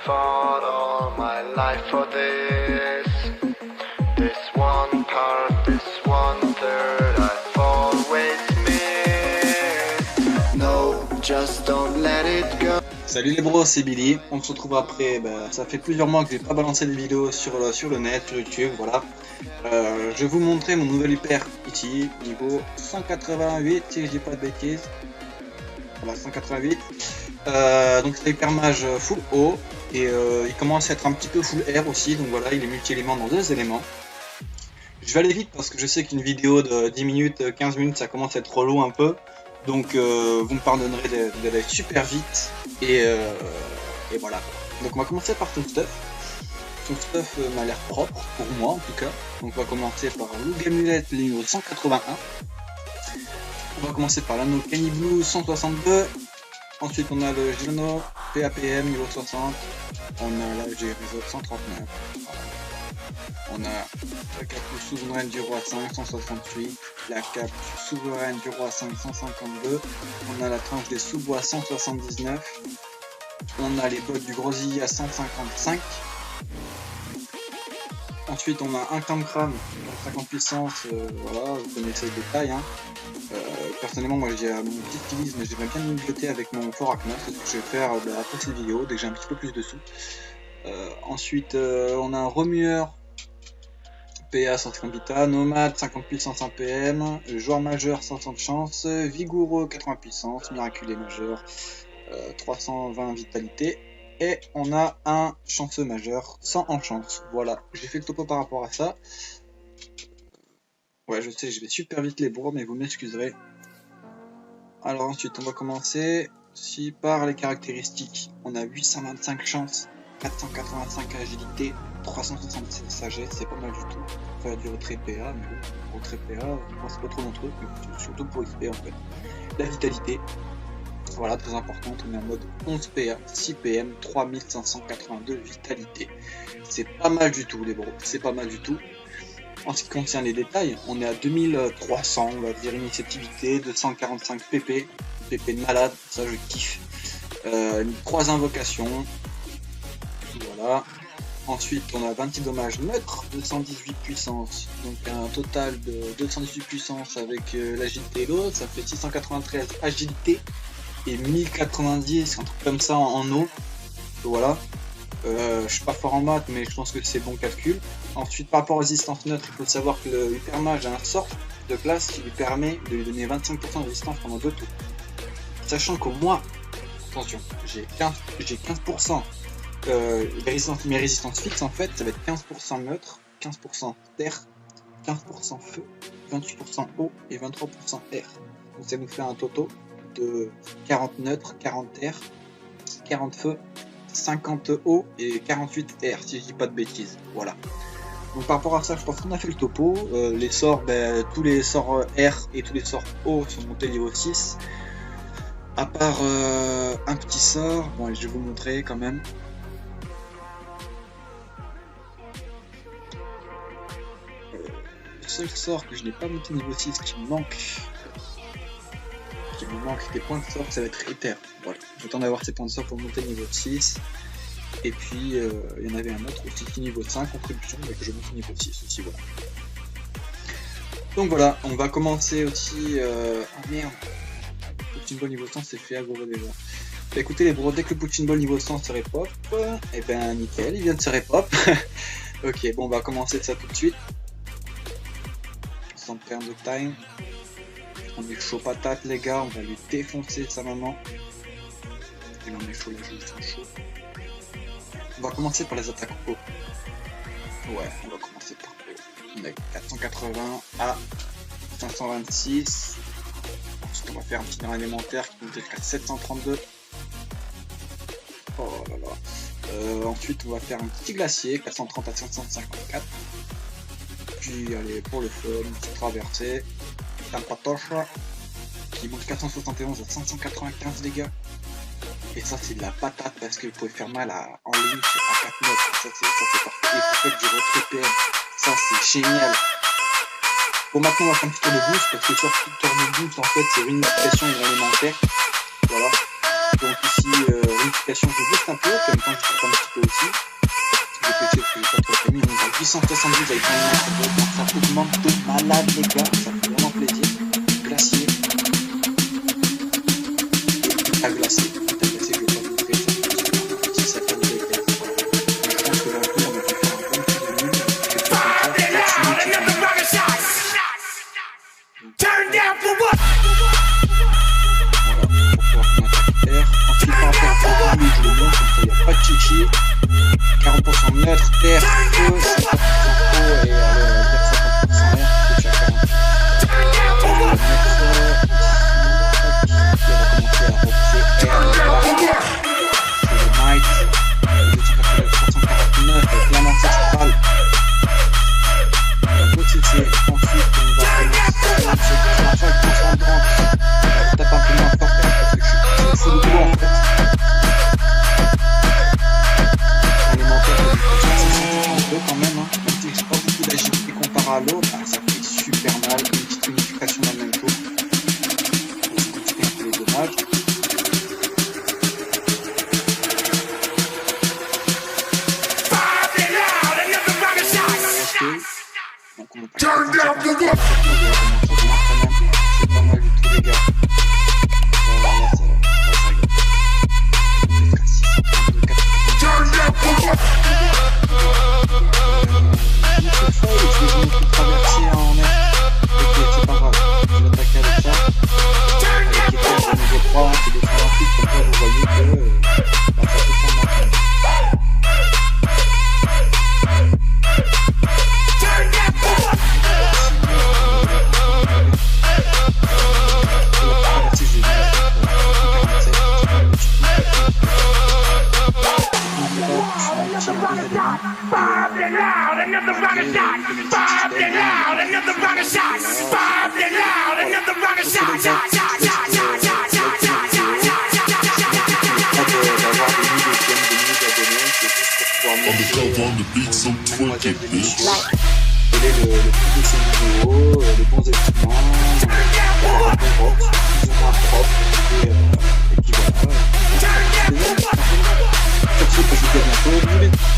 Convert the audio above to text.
fought all my life for this. This one part, this one third, I've always missed. No, just don't let it go. Salut les bros, c'est Billy. On se retrouve après, ça fait plusieurs mois que j'ai pas balancé des vidéos sur le net, sur YouTube, voilà. Je vais vous montrer mon nouvel hyper ici, niveau 188, si je dis pas de bêtises. Voilà, 188. Donc c'est hyper mage full haut, et il commence à être un petit peu full air aussi, donc voilà, il est multi-élément dans 2 éléments. Je vais aller vite parce que je sais qu'une vidéo de 10 minutes, 15 minutes, ça commence à être relou un peu. Donc vous me pardonnerez d'aller super vite, et voilà. Donc on va commencer par son stuff. Son stuff m'a l'air propre, pour moi en tout cas. Donc on va commencer par l'Ougamulette niveau 181. On va commencer par l'anneau Caniblou 162. Ensuite on a le Geno PAPM niveau 60. On a la Gérisot 139. Voilà. On a la cape souveraine du roi 5 168, la cape souveraine du roi 5 152, on a la tranche des sous-bois 179, on a les bottes du grosille à 155. Ensuite on a un Camcram 50 puissance, voilà, vous connaissez le détail, hein. Personnellement moi j'ai mon petit stylisme, mais j'aimerais bien me mijoter avec mon Fort Akma, c'est ce que je vais faire après cette vidéo, dès que j'ai un petit peu plus de sous. Ensuite on a un remueur PA 150 vita, Nomade 50 puissance 1 PM, joueur majeur 500 de chance, vigoureux 80 puissance, miraculé majeur 320 vitalité, et on a un chanceux majeur 100 en chance. Voilà, j'ai fait le topo par rapport à ça. Ouais, je sais, je vais super vite les bros, mais vous m'excuserez. Alors ensuite on va commencer par les caractéristiques. On a 825 chance, 485 agilité, 376 sagesse, c'est pas mal du tout. Faire du retrait PA, mais bon, retrait PA, moi c'est pas trop mon truc, mais surtout pour XP en fait. La vitalité, voilà, très importante, on est en mode 11 PA, 6 PM, 3582 vitalité. C'est pas mal du tout les bros, c'est pas mal du tout. En ce qui concerne les détails, on est à 2300, on va dire initiativité, 245 PP, PP de malade, ça je kiffe. 3 invocations, voilà. Ensuite on a 26 dommages neutres, 218 puissance, donc un total de 218 puissance avec l'agilité et l'eau, ça fait 693 agilité et 1090, un truc comme ça en eau, voilà. Je suis pas fort en maths, mais je pense que c'est bon calcul. Ensuite par rapport aux résistances neutres, il faut savoir que le hypermage a un sort de classe qui lui permet de lui donner 25% de résistance pendant 2 tours. Sachant qu'au moins, attention, j'ai 15%. Mes résistances fixes en fait, ça va être 15% neutre, 15% terre, 15% feu, 28% eau et 23% air. Donc ça nous fait un total de 40 neutre, 40 terre, 40 feu, 50 eau et 48 air si je dis pas de bêtises. Voilà. Donc par rapport à ça, je pense qu'on a fait le topo. Les sorts, tous les sorts air et tous les sorts eau sont montés niveau 6. À part un petit sort, bon je vais vous montrer quand même. Le seul sort que je n'ai pas monté niveau 6 qui me manque des points de sort, ça va être Ether. Voilà, j'attends d'avoir ces points de sort pour monter niveau 6. Et puis il y en avait un autre aussi qui niveau 5, contribution, mais que je monte niveau 6 aussi, voilà. Donc voilà, on va commencer aussi. Ah merde, Poutine Ball niveau 100 c'est fait aggro déjà. Bah écoutez les bros, dès que le Poutine Ball niveau 100 serait pop, et ben nickel, il vient de se repop. Ok, bon on va commencer ça tout de suite. Sans perdre de time. On est chaud patate les gars, on va lui défoncer sa maman. Et là on est chaud, les jeux sont chauds. On va commencer par les attaques haut. Ouais, on va commencer par haut. On a 480 à 526. Ensuite on va faire un petit grain élémentaire qui nous fait jusqu'à 732. Oh là là. Ensuite on va faire un petit glacier, 430 à 554. Puis allez, pour le fun, une petite traversée. Un patoche qui monte 471 à 595 les gars. Et ça c'est de la patate parce que vous pouvez faire mal en ligne à 4 mètres. Ça c'est parfait. Et vous faites du retrait PM. Ça c'est génial. Bon maintenant on va faire un petit tour de boost parce que sur le tour de boost en fait c'est une pression élémentaire. Voilà. Donc ici modification, je booste un peu, en même temps je tape un petit peu aussi. J'ai pêché parce que j'ai pas trop prémis, on est à 870 avec un ça augmente de malade les gars, ça fait vraiment plaisir. Glacier. À glacer, je vais pas vous montrer ça. Si ça fait une belle tête. Je pense que là on peut faire un bon petit de nul. Turn down for what? Ensuite, par rapport à je le montre, comme ça, il n'y a pas de chichi. 40% neutre, terre, feu, 50% eau et allez, on va dire 50% air, parce que tu as quand même. On va commencer à repousser air, c'est le might, 449 avec la lance astrale. Ensuite, on va commencer à faire le concentrant. Je tape un peu moins fort parce que je suis full de bois en fait. Quand même, hein. Même si j'ai pas beaucoup d'agilité comparé à l'eau, bah, ça fait super mal, une petite unification dans le même tour. On se continue un peu les dommages. Donc on va pas faire pas mal du tout les gars. Mademoiselle de Michel, quel est le prix de ces vidéos, les bons équipements, un bon box, plus ou moins propre, et puis voilà. Sur ce, je vous dis à bientôt.